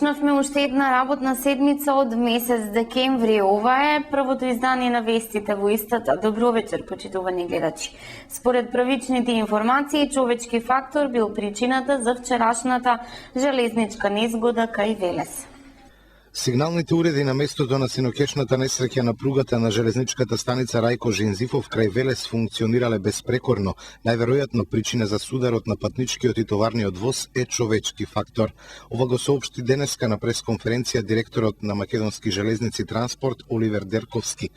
Почнавме уште една работна седмица од месец декември. Ова е првото издание на вестите во истата. Добро вечер, почитувани гледачи. Според првичните информации, човечки фактор бил причината за вчерашната железничка незгода кај Велес. Сигналните уреди на местото на синокешната несреќа на пругата на железничката станица Рајко Жензифов крај Велес функционирале безпрекорно. Најверојатно причина за сударот на патничкиот и товарниот воз е човечки фактор. Ова го соопшти денеска на пресконференција директорот на Македонски железници транспорт Оливер Дерковски.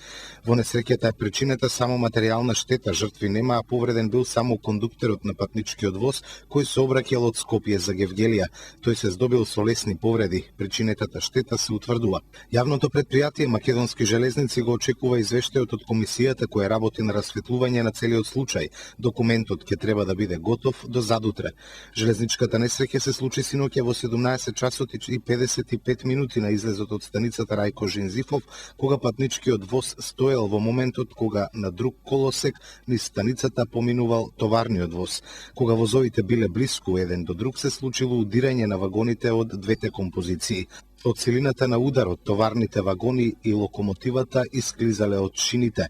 Во несреќата е причината само материјална штета, жртви нема, а повреден бил само кондуктерот на патничкиот воз кој се обраќал од Скопје за Гевгелија. Тој се здобил со лесни повреди. Причинетата штета се утврдува. Јавното предпријатие Македонски железници го очекува извештајот од комисијата која работи на расветлување на целиот случај. Документот ќе треба да биде готов до задутре. Железничката несреќа се случи синоќа во 17 часот и 55 минути на излезот од станицата Рајко Жензифов, кога патничкиот воз стоел во моментот кога на друг колосек низ станицата поминувал товарниот воз. Кога возовите биле блиску еден до друг, се случило удирање на вагоните од двете композиции. Од силината на ударот, товарните вагони и локомотивата исклизале од шините.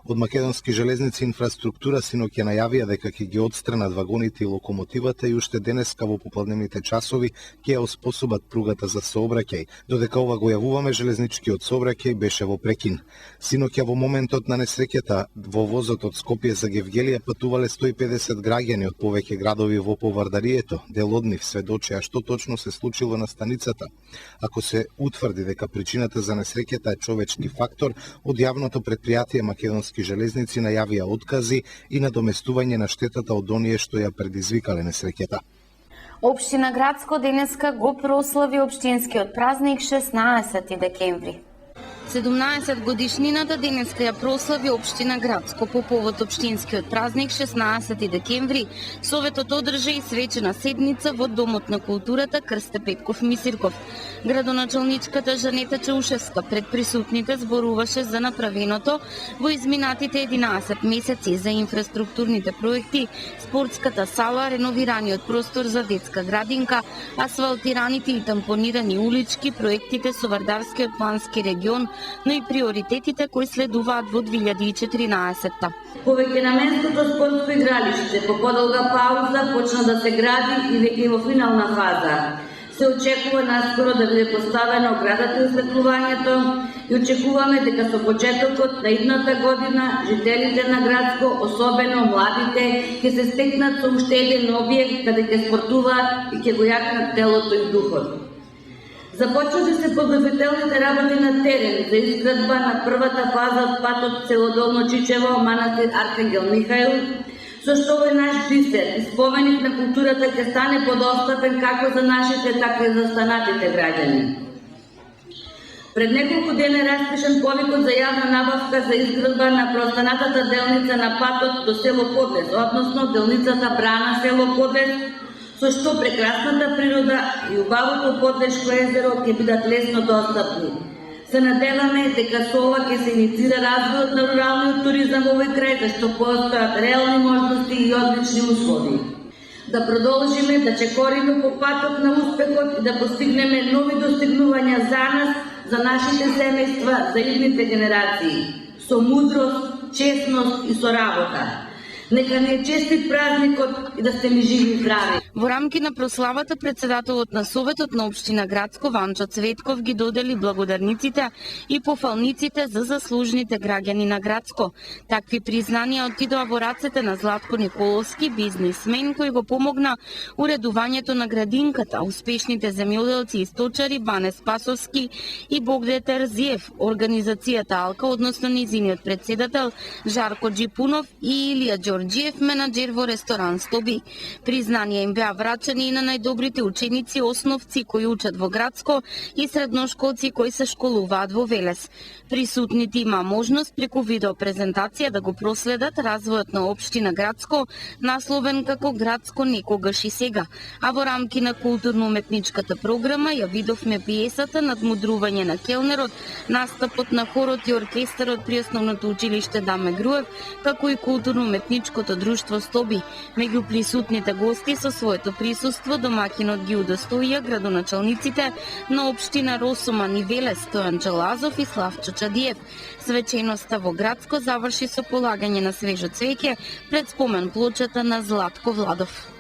Од Македонски железници инфраструктура синоќа најавија дека ќе ги отстранат вагоните и локомотивата и уште денеска во попладневните часови ќе ја оспособат пругата за сообраќај. Додека ова го јавуваме, железничкиот сообраќај беше во прекин. Синоќа во моментот на несреќата во возот од Скопје за Гевгелија патувале 150 граѓани од повеќе градови во Повардарието. Дел од нив сведочеа што точно се случило на станицата. Ако се утврди дека причината за несреќата е човечки фактор, од јавното предпријатие Македонски железници најавија откази и надоместување на штетата од оние што ја предизвикале несреќата. Општина Грацко денеска го прослави општинскиот празник 16 декември. 17 годишнината денеска ја прослави општина Грацко по повод општинскиот празник 16 декември. Советот одржа и свечена седница во Домот на културата Крсте Петков Мисирков. Градоначалничката Жанета Чаушевска пред присутните зборуваше за направеното во изминатите 11 месеци за инфраструктурните проекти, спортската сала, реновираниот простор за детска градинка, асфалтираните и тампонирани улички, проектите со Вардарскиот плански регион, но и приоритетите кои следуваат во 2014-та. Повеќе на местото спортско игралиште, по подолга пауза, почна да се гради и веќе во финална фаза. Се очекува наскоро да биде поставено оградата и осветлувањето и очекуваме дека со почетокот на идната година жителите на Грацко, особено младите, ќе се стекнат со уште еден објект каде ќе спортуваат и ќе го јакнат телото и духот. Започнати се подготвителните работи на терен за изградба на првата фаза од патот село Долно Чичево, манастир Архангел Михаил, со што овој наш бисер и споменик на културата ќе стане подостапен како за нашите, така и за останатите граѓани. Пред неколку дена е распишан повикот за јавна набавка за изградба на преостанатата делница на патот до село Подлез, односно делницата Брана село Подлез, со што прекрасната природа и убавото Подлешко езеро ќе бидат лесно достапни. Се надеваме дека со ова ќе се инициира развојот на руралниот туризам во овој крај, зашто постојат реални можности и одлични услови. Да продолжиме да чекориме по патот на успехот и да постигнеме нови достигнувања за нас, за нашите семејства, за идните генерации, со мудрост, честност и со работа. Нека не е честит празникот и да сте ми живи и здрави. Во рамки на прославата председателот на Советот на општина Грацко Ванчо Цветков ги додели благодарниците и пофалниците за заслужните граѓани на Грацко. Такви признанија отидоа во рацете на Златко Николовски, бизнисмен кој го помогна уредувањето на градинката, успешните земјоделци и сточари Бане Спасовски и Богде Терзиев, организацијата Алка, односно низиниот председател Жарко Джипунов и Илија Ѓорџиев, менаџер во ресторан Стоби. Признанија им беа врачани и на најдобрите ученици основци кои учат во Грацко и средношколци кои се школуваат во Велес. Присутните има можност преку видеопрезентација да го проследат развојот на општина Грацко, насловен како Грацко некогаш и сега. А во рамки на културно-уметничката програма ја видовме пиесата Надмудрување на келнерот, настапот на хорот и оркестарот при основното училиште Даме Груев, како и културно-уметничката патничкото друштво Стоби. Меѓу присутните гости со своето присуство домаќинот ги удостоија градоначалниците на општина Росуман и Велес Стојан Джелазов и Славчо Чадиев. Свеченоста во Грацко заврши со полагање на свежо цвеќе пред спомен плочата на Златко Владов.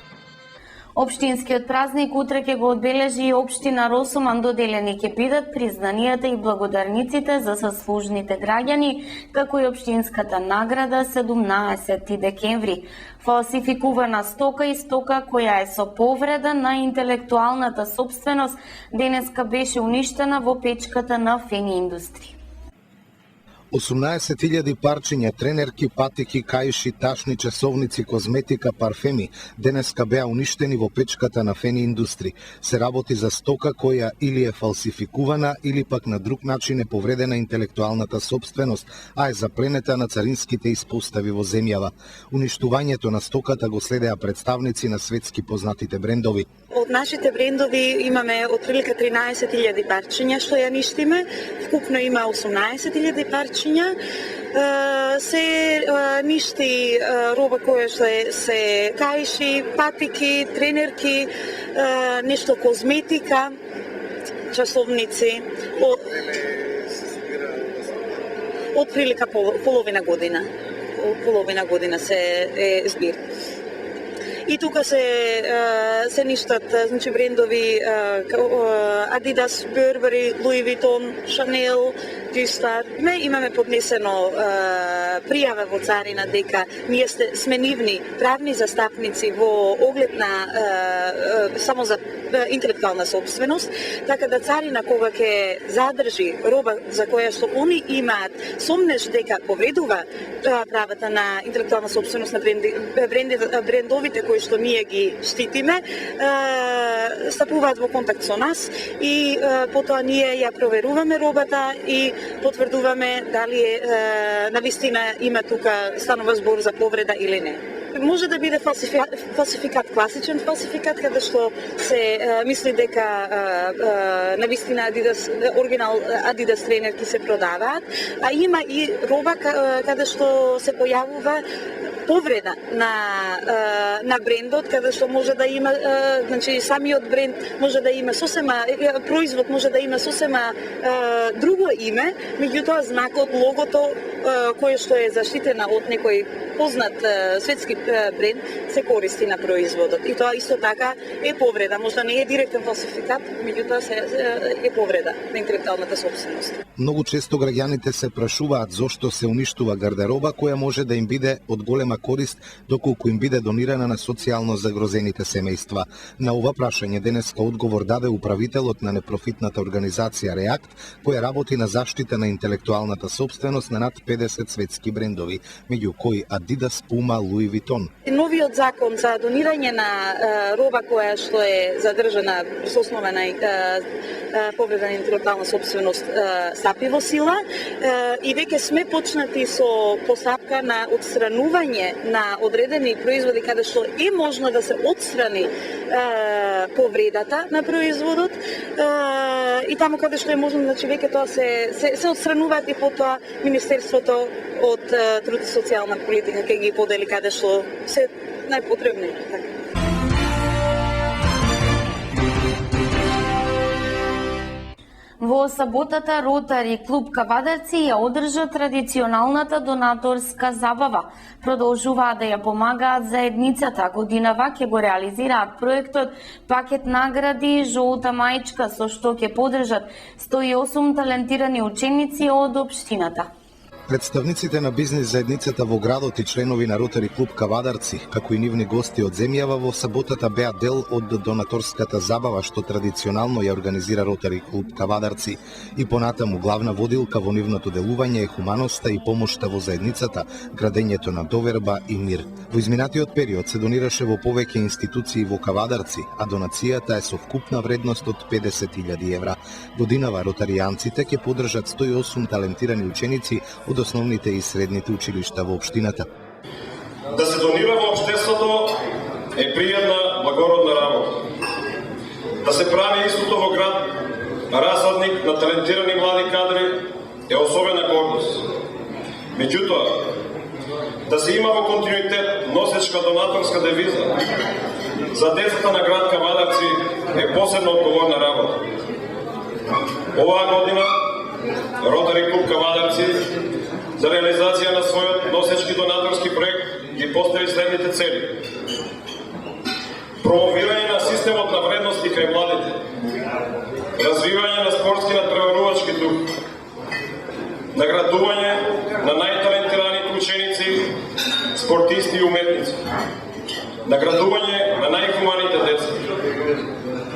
Општинскиот празник утре ќе го одбележи и општина Росуман, доделени ќе бидат признанијата и благодарниците за заслужните граѓани, како и општинската награда 17 декември. Фалсификувана стока и стока која е со повреда на интелектуалната сопственост денеска беше уништена во печката на Фени Индустри. 18.000 парчиња, тренерки, патики, каиши, ташни, часовници, козметика, парфеми денеска беа уништени во печката на Фени Индустри. Се работи за стока која или е фалсификувана или пак на друг начин е повредена интелектуалната сопственост, а е запленета на царинските испостави во земјава. Уништувањето на стоката го следеа представници на светски познатите брендови. Од нашите брендови имаме отприлика 13.000 парчиња што ја ништиме, вкупно има 18.000 парчиња. Се ништи роба која што се каиши, патики, тренерки, нешто козметика, часовници. Отприлика половина година се е збир. И тука се ништат, значи брендови Adidas, Burberry, Louis Vuitton, Chanel, G-Star. Имаме поднесено пријава во царина дека ние сме нивни правни застапници во оглед на само за интелектуална сопственост, така да царина кога ќе задржи роба за која што они имаат сомнеш дека повредува правата на интелектуална сопственост на брендовите кои што ние ги штитиме, стапуваат во контакт со нас и потоа ние ја проверуваме робата и потврдуваме дали навистина има тука станува збор за повреда или не. Може да биде фалсификат, класичен фалсификат, каде што се мисли дека навистина оригинал Adidas тренерки се продаваат, а има и роба каде што се појавува повреда на брендот, каде што може да има, значи самиот бренд може да има сосема, производ може да има сосема друго име, меѓутоа знакот, логото, кое што е заштитена од некој познат светски бренд, се користи на производот. И тоа исто така е повреда, можда не е директен фалсификат, меѓутоа е повреда на интелектуалната сопственост. Многу често граѓаните се прашуваат зошто се уништува гардероба која може да им биде од голема корист доколку им биде донирана на социјално загрозените семејства. На ова прашање денеска одговор даде управителот на непрофитната организација React, која работи на заштита на интелектуалната сопственост на над 50 светски брендови, меѓу кои Adidas, Puma, Louis Vuitton. Новиот закон за донирање на роба која што е задржана со основа на повреда на интелектуална сопственост стапи во сила и веќе сме почнати со постапка на отстранување на одредени производи каде што е можно да се отстрани повредата на производот и таму каде што е можно, значи веќе тоа се отстрануваат и потоа Министерството од труд и социјална политика ќе ги подели каде што се најпотребни. Во саботата Ротари клуб Кавадарци ја одржа традиционалната донаторска забава. Продолжуваат да ја помагаат заедницата. Годинава ќе го реализираат проектот Пакет награди Жолта мајчка, со што ќе подржат 108 талентирани ученици од општината. Представниците на бизнис заедницата во градот и членови на Ротари клуб Кавадарци, како и нивни гости од земјава, во саботата беа дел од донаторската забава што традиционално ја организира Ротари клуб Кавадарци. И понатаму главна водилка во нивното делување е хуманоста и помошта во заедницата, градењето на доверба и мир. Во изминатиот период се донираше во повеќе институции во Кавадарци, а донацијата е со вкупна вредност од 50.000 евра. Годинава ротаријанците ќе подржат 108 талентирани ученици од основните и средните училишта во општината. Да се донира во општеството е пријатна, благородна работа. Да се прави истото во град, расадник на талентирани млади кадри е особена гордост. Меѓутоа, да се има во континуитет носечка донаторска девиза. За децата на град Кавадарци е посебно одговорна работа. Оваа година Ротари клуб Кавадарци за реализација на својот носечки донаторски проект ги постави следните цели: промовирање на системот на вредности кај младите, развивање на спортски надпреварувачки дух, наградување на најталентираните ученици, спортисти и уметници, наградување на најхуманите деца.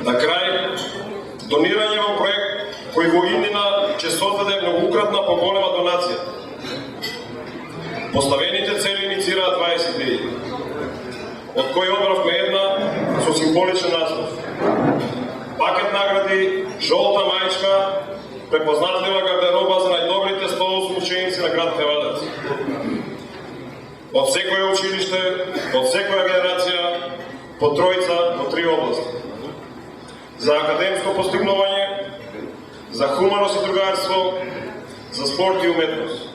На крај, донирање во проект кој во иднина ќе создаде многократна поголема донација. Поставените цели инициираат 20 идеи, од кои одбравме една со символичен наслов: пакет награди, жолта мајчка, препознатлива гардероба за најдобрите 108 ученици на град Кавадарци. Од секоја училиште, од секоја генерација, по тројца во 3 области. За академско постигнување, за хуманост и другарство, за спорт и уметност.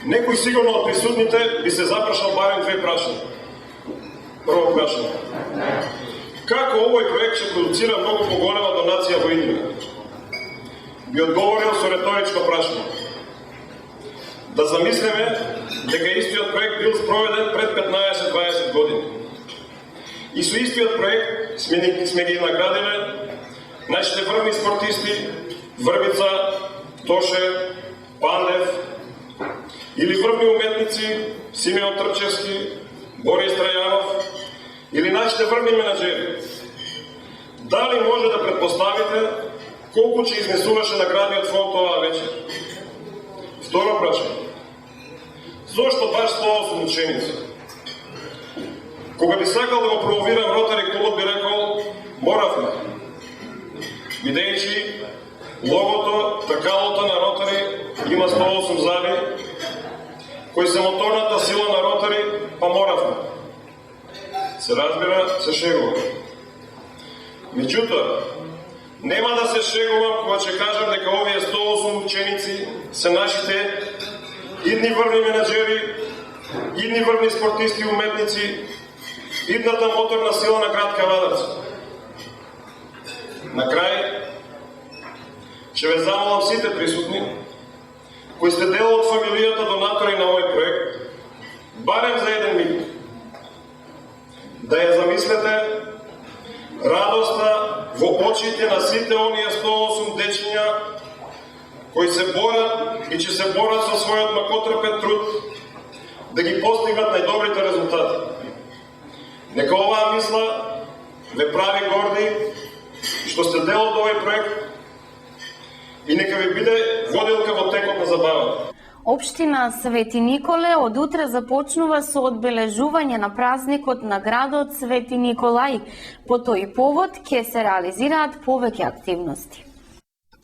Некој сигурно од присутните би се запрашал барем 2 прашања. Прво прашање: како овој проект ќе продуцира многу поголема донација во иднина? Би одговорил со реторичко прашање: да замислиме дека истиот проект бил спроведен пред 15-20 години. И со истиот проект сме ги наградиле нашите врвни спортисти Врбица, Тоше, Пандев, или врвни уметници Симеон Трчевски, Борис Трајанов, или нашите врвни менаџери. Дали може да предпоставите колку ќе изнесуваше наградниот фонд оваа вечер? Второ прашање: зошто баш 108 ученици? Кога би сакал да го промовирам Ротари клубот, би рекол: моравме. Бидејќи логото, тркалото на Ротари има 108 зави, кои се моторната сила на Ротари, па моравме. Се разбира, се шегува. Меѓутоа, нема да се шегувам кога ќе кажам дека овие 108 ученици се нашите идни врвни менаџери, идни врвни спортисти и уметници, идната моторна сила на град Кавадарци. На крај, ќе ве замолам сите присутни, кои сте дел од фамилијата донатори на овој проект, барем за еден миг, да ја замислете радоста во очите на сите оние 108 дечиња кои се борат и ќе се борат со својот макотрпен труд да ги постигнат најдобрите резултати. Нека оваа мисла ве прави горди што сте дел од овој проект и нека ви биде водилка во текот на забавата. Општина Свети Николе од утре започнува со одбележување на празникот на градот Свети Николај. По тој повод ќе се реализираат повеќе активности.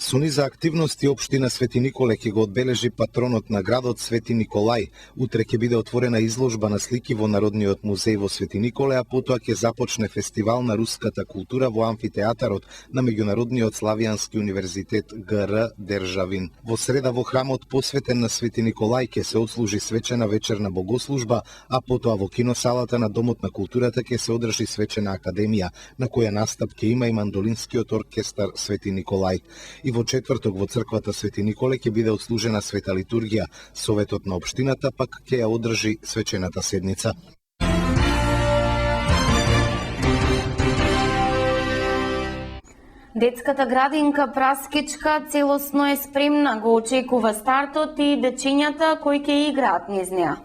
Со низа активности општина Свети Николе ќе го одбележи патронот на градот Свети Николај. Утре ќе биде отворена изложба на слики во Народниот музеј во Свети Николе, а потоа ќе започне фестивал на руската култура во амфитеатарот на Меѓународниот славијански универзитет ГР Државин. Во среда во храмот посветен на Свети Николај ќе се отслужи свечена вечерна богослужба, а потоа во киносалата на Домот на културата ќе се одржи свечена академија, на која настап ќе има и мандолинскиот оркестар Свети Николај. И во четврток во црквата Свети Николе ќе биде отслужена света литургија. Советот на општината пак ќе ја одржи свечената седница. Детската градинка Праскичка целосно е спремна, го очекува стартот и дечињата кои ќе играат низ неа.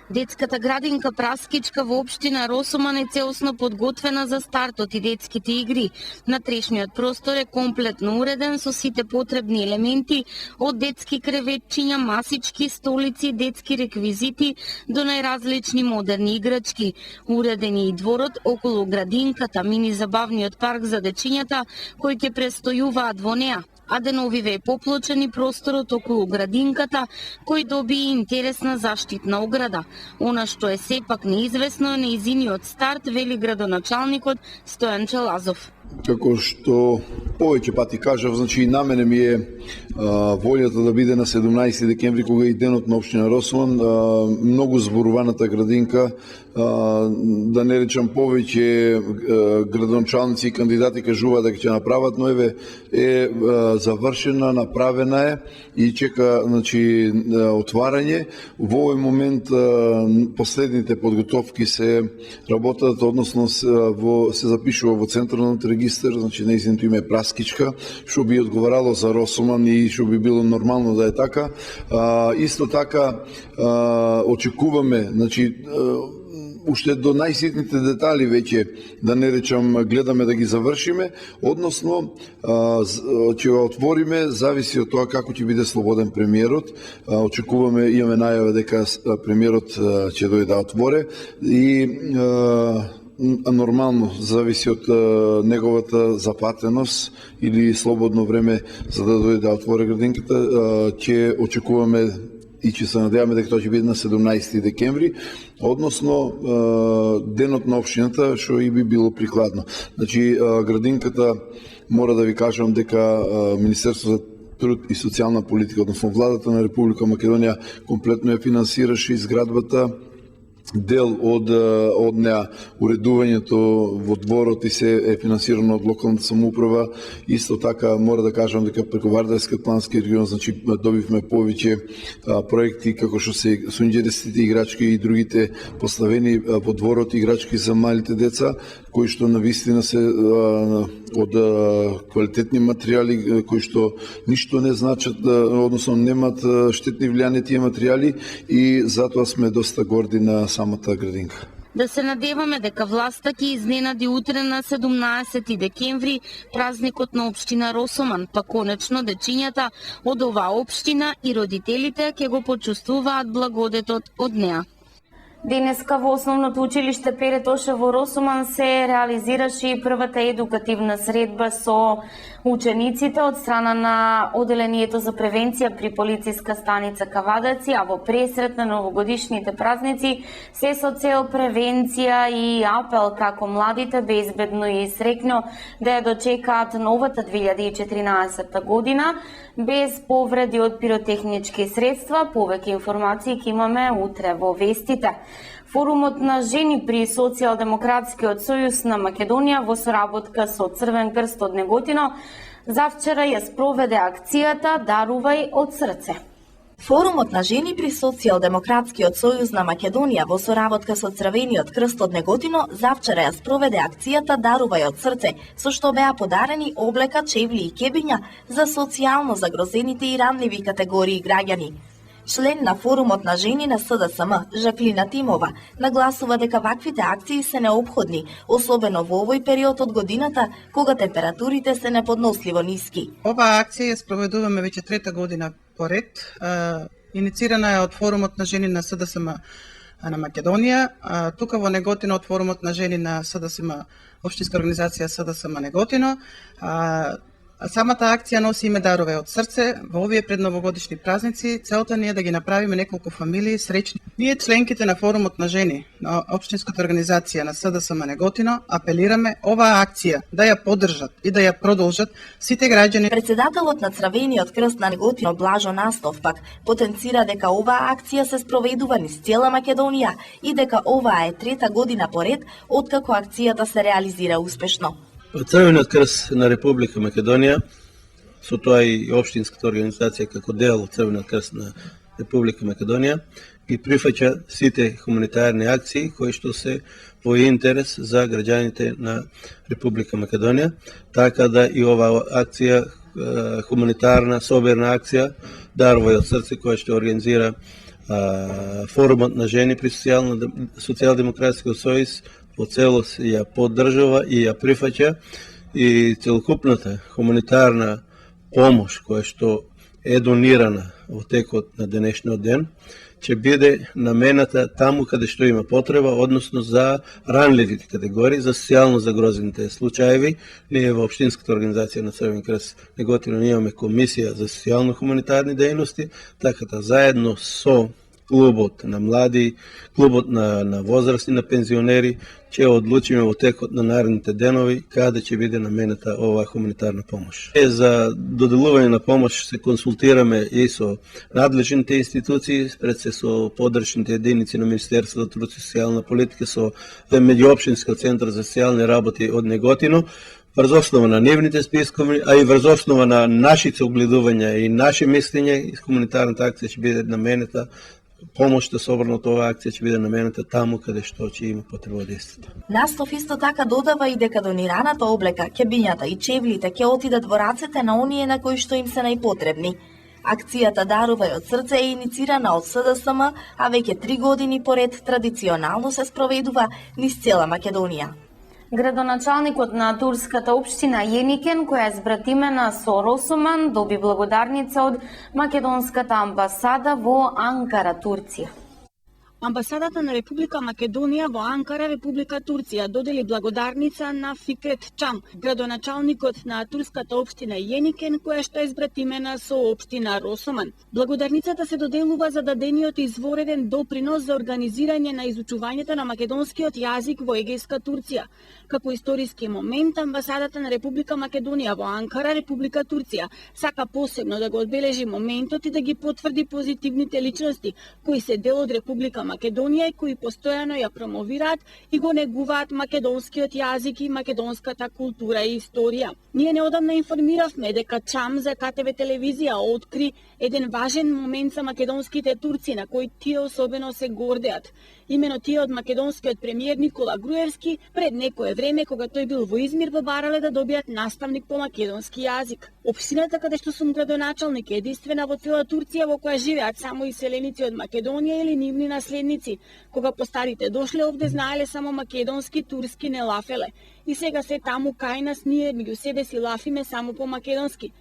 Детската градинка Праскичка во општина Росуман е целосно подготвена за стартот и детските игри. Натрешниот простор е комплетно уреден со сите потребни елементи, од детски креветчиња, масички, столици, детски реквизити до најразлични модерни играчки. Уреден е и дворот околу градинката, мини забавниот парк за дечињата кои ќе престојуваат во неа. А деновиве е поплочен и просторот околу градинката, кој доби интересна заштитна ограда. Она што е сепак неизвестно е нејзиниот старт, вели градоначалникот Стојан Челазов. Како што повеќе пати кажав, значи на мене ми е волјата да биде на 17 декември, кога е денот на општина Росман, многу зборуваната градинка, да не речам повеќе градоначалници и кандидати кажуваат дека ќе направат, но еве е завршена, направена е и чека, значи, отварање. Во овој момент последните подготовки се работат, односно се запишува во централниот регистар, значи нејзиното име е Праскичка, што би одговарало за Росоман и што би било нормално да е така. Исто така очекуваме, значи уште до најситните детали веќе, да не речам, гледаме да ги завршиме, односно ќе го отвориме, зависи од тоа како ќе биде слободен премиерот. Очекуваме, имаме најава дека премиерот ќе дојде да отворе и нормално зависи од неговата заплатеност или слободно време за да дојде да отвори градинката. Ќе очекуваме и ќе се надеваме дека тоа ќе биде на 17 декември, односно денот на општината, што и би било прикладно. Значи, градинката, мора да ви кажам дека Министерството за труд и социјална политика, односно владата на Република Македонија, комплетно ја финансираше изградбата. Дел од неа уредувањето во дворот и се е финансирано од локалната самоуправа. Исто така мора да кажам дека преку Вардарскиот плански регион, значи добивме повеќе проекти како што се сундџересите играчки и другите поставени во дворот играчки за малите деца, кои што навистина се од квалитетни материјали, кои што ништо не значат, односно немат штетни влијани тие материјали, и затоа сме доста горди на самата градинка. Да се надеваме дека власта ќе изненади утре на 17 декември празникот на општина Росоман, па конечно дечињата од оваа општина и родителите ќе го почувствуваат благодетот од неа. Денеска во основното училиште Пере Тоше во Росоман се реализираше и првата едукативна средба со учениците од страна на Оделението за превенција при полициска станица Кавадаци, а во пресрет на новогодишните празници се со цел превенција и апел како младите безбедно и среќно да ја дочекаат новата 2014 година без повреди од пиротехнички средства. Повеќе информации ќе имаме утре во вестите. Форумот на жени при Социјалдемократскиот сојуз на Македонија во соработка со Црвен крст од Неготино завчера ја спроведе акцијата Дарувај од срце. Форумот на жени при Социјалдемократскиот сојуз на Македонија во соработка со Црвениот крст од Неготино завчера ја спроведе акцијата Дарувај од срце, со што беа подарени облека, чевли и кебиња за социјално загрозените и ранливи категории граѓани. Член на форумот на жени на СДСМ, Жаклина Тимова, нагласува дека ваквите акции се неопходни, особено во овој период од годината кога температурите се неподносливо ниски. Оваа акција ја спроведуваме веќе трета година поред. Иницирана е од форумот на жени на СДСМ на Македонија, тука во Неготино од форумот на жени на СДСМ, општинска организација СДСМ Неготино. Самата акција носи име Дарувај од срце. Во овие предновогодишни празници целта ни е да ги направиме неколку фамилии среќни. Ние, членките на форумот на жени на општинската организација на СДСМ Неготино, апелираме оваа акција да ја поддржат и да ја продолжат сите граѓани. Председателот на Црвениот крст на Неготино Блажо Настов пак потенцира дека оваа акција се спроведува низ цела Македонија и дека оваа е трета година поред откако акцијата се реализира успешно. Црвениот крст на Република Македонија, со тоа и општинската организација како дел од Црвениот крст на Република Македонија, ги прифаќа сите хуманитарни акции кои што се во интерес за граѓаните на Република Македонија, така да и оваа акција, хуманитарна соберна акција Дарувај од срце, која што организира форумот на жени при Социјалдемократскиот сојуз, по целост ја поддржува и ја прифаќа, и целокупната хуманитарна помош која што е донирана во текот на денешниот ден ќе биде намената таму каде што има потреба, односно за ранливите категории, за социјално загрозените случаеви. Ние во општинската организација на Црвен крст Неготино имаме комисија за социјално хуманитарни дејности, така да заедно со клубот на млади, клубот на возрастни, на пензионери, ќе одлучиме во текот на наредните денови каде ќе биде наменета оваа хуманитарна помош. За доделување на помош се консултираме и со надлежните институции, пред се со подрачните единици на Министерството за труд и социјална политика, со меѓуопштинскиот центар за социјални работи од Неготино, врз основа на нивните спискови, а и врз основа на нашите огледувања и наши мислење, хуманитарната акција ќе биде наменета, помошта собрана од оваа акција ќе биде наменета таму каде што ќе има потреба действото. Настов исто така додава и дека донираната облека, ќебињата и чевлите ќе отидат во рацете на оние на кои што им се најпотребни. Акцијата Дарувај од срце е иницирана од СДСМ, а веќе 3 години поред традиционално се спроведува низ цела Македонија. Градоначалникот на турската општина Јеникен, која е збратимена со Росуман, доби благодарница од македонската амбасада во Анкара, Турција. Амбасадата на Република Македонија во Анкара, Република Турција, додели благодарница на Фикрет Чам, градоначалникот на турската општина Јеникен, која што е збратимена со општина Росоман. Благодарницата се доделува за дадениот извореден допринос за организирање на изучувањето на македонскиот јазик во Егејска Турција. Како историски момент, амбасадата на Република Македонија во Анкара, Република Турција, сака посебно да го одбележи моментот и да ги потврди позитивните личности кои се дел од Република Македонија и кои постојано ја промовираат и го негуваат македонскиот јазик и македонската култура и историја. Ние неодамна информиравме дека Чам за КТВ телевизија откри еден важен момент за македонските турци на кој тие особено се гордеат. Имено тие од македонскиот премиер Никола Груевски пред некое време кога тој бил во Измир побарале да добијат наставник по македонски јазик. Општината каде што сум градоначалник е единствена во цела Турција во која живеат само иселеници од Македонија или нивни наследници. Кога постарите дошле овде знаеле само македонски, турски не лафеле. И сега се таму кај нас ние меѓу себе си лафиме само по македонски.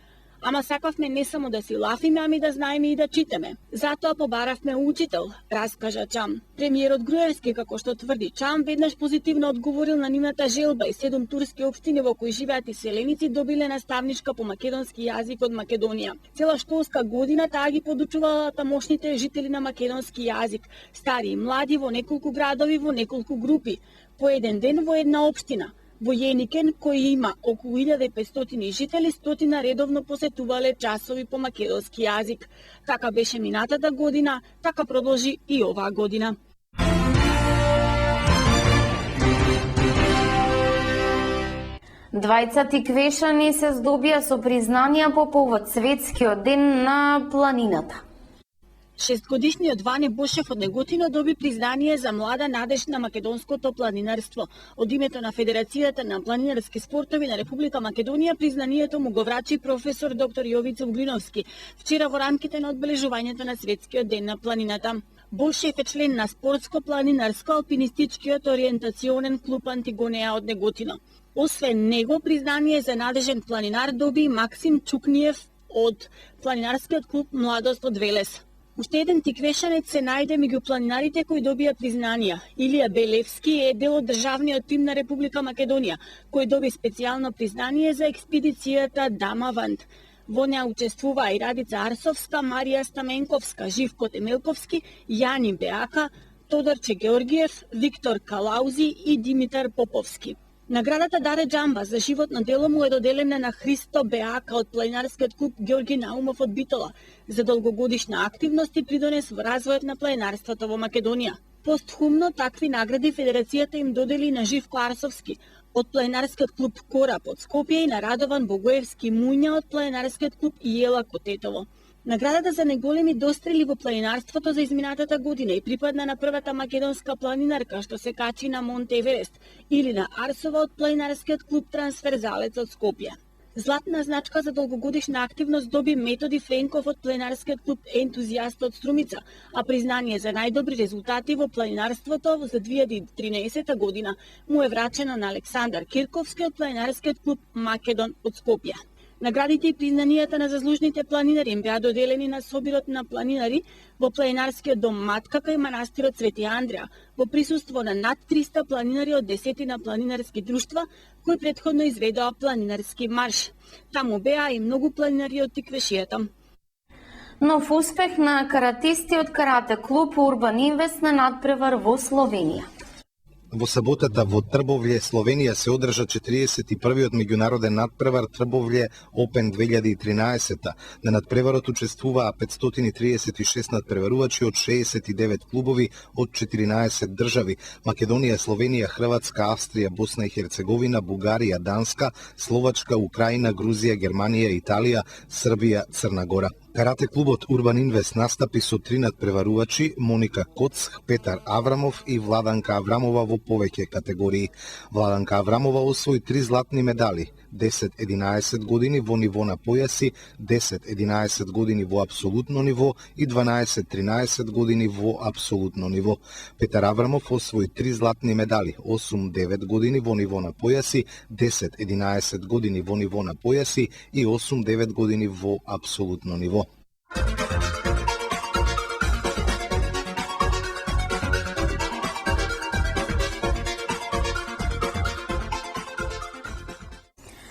Ама сакавме не само да си лафиме, ами да знаеме и да читаме. Затоа побаравме учител, раскажа Чам. Премиерот Груевски, како што тврди Чам, веднаш позитивно одговорил на нивната желба и 7 турски општини во кои живеат иселеници добиле наставничка по македонски јазик од Македонија. Цела школска година таа ги подучувала тамошните жители на македонски јазик, стари и млади во неколку градови, во неколку групи, по еден ден во една општина. Во Јеникен, кој има околу 1500 жители, 100 редовно посетувале часови по македонски јазик. Така беше минатата година, така продолжи и оваа година. Двајца тиквешани се здобија со признанија по повод Светскиот ден на планината. 6-годишниот Ване Бошев од Неготино доби признание за млада надеж на македонското планинарство. Од името на Федерацијата на планинарски спортови на Република Македонија признанието му го врачи професор доктор Јовица Углиновски вчера во рамките на одбележувањето на Светскиот ден на планината. Бошев е член на спортско-планинарско-алпинистичкиот ориентационен клуб Антигонеа од Неготино. Освен него, признание за надежен планинар доби Максим Чукниев од планинарскиот клуб Младост од Велес. Уште еден тиквешанец се најде меѓу планинарите кои добија признанија. Илија Белевски е дел од државниот тим на Република Македонија, кој доби специјално признание за експедицијата Дама Вант. Во неа учествуваа и Радица Арсовска, Марија Стаменковска, Живко Темелковски, Јани Беака, Тодорче Георгиев, Виктор Калаузи и Димитар Поповски. Наградата Даре Джамба за животно дело му е доделена на Христо Беака од планинарскиот клуб Ѓорги Наумов од Битола за долгогодишна активност и придонес во развојот на планинарството во Македонија. Постхумно такви награди Федерацијата им додели на Живко Арсовски од планинарскиот клуб Корап од Скопје и на Радован Богоевски Муња од планинарскиот клуб Јела Котетово. Наградата за неголеми дострели во планинарството за изминатата година и припадна на првата македонска планинарка што се качи на Монт Еверест или на Арсова од планинарскиот клуб Трансферзалец од Скопје. Златна значка за долгогодишна активност доби Методи Френков од планинарскиот клуб Ентузијаст од Струмица, а признание за најдобри резултати во планинарството за 2013 година му е врачено на Александар Кирковски од планинарскиот клуб Македон од Скопје. Наградите и признанијата на заслужните планинари им беа доделени на собирот на планинари во планинарскиот дом Матка кај манастирот Свети Андреа, во присуство на над 300 планинари од 10 планинарски друштва кои претходно изведоа планинарски марш. Таму беа и многу планинари од тиквешијата. Нов успех на каратисти од карате клуб Урбан Инвест на надпревар во Словенија. Во саботата во Трбовле, Словенија се одржа 41-иот меѓународен надпревар Трбовле Open 2013. На надпреварот учествуваа 536 надпреварувачи од 69 клубови од 14 држави: Македонија, Словенија, Хрватска, Австрија, Босна и Херцеговина, Бугарија, Данска, Словачка, Украина, Грузија, Германија, Италија, Србија, Црна Гора. Карате клубот Урбан Инвест настапи со 3 надпреварувачи: Моника Коцх, Петар Аврамов и Владанка Аврамова во повеќе категории. Владанка Аврамова освои 3 златни медали: 10-11 години во ниво на појаси, 10-11 години во апсолутно ниво и 12-13 години во апсолутно ниво. Петар Аврамов освои 3 златни медали: 8-9 години во ниво на појаси, 10-11 години во ниво на појаси и 8-9 години во апсолутно ниво.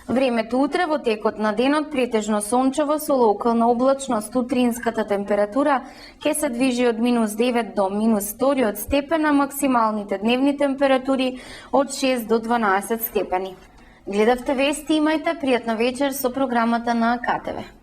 Времето утре во текот на денот претежно сончево со локална облачност. Утринската температура ќе се движи од -9 до -2 степена, максималните дневни температури од 6 до 12 степени. Гледавте вести, имајте пријатна вечер со програмата на КТВ.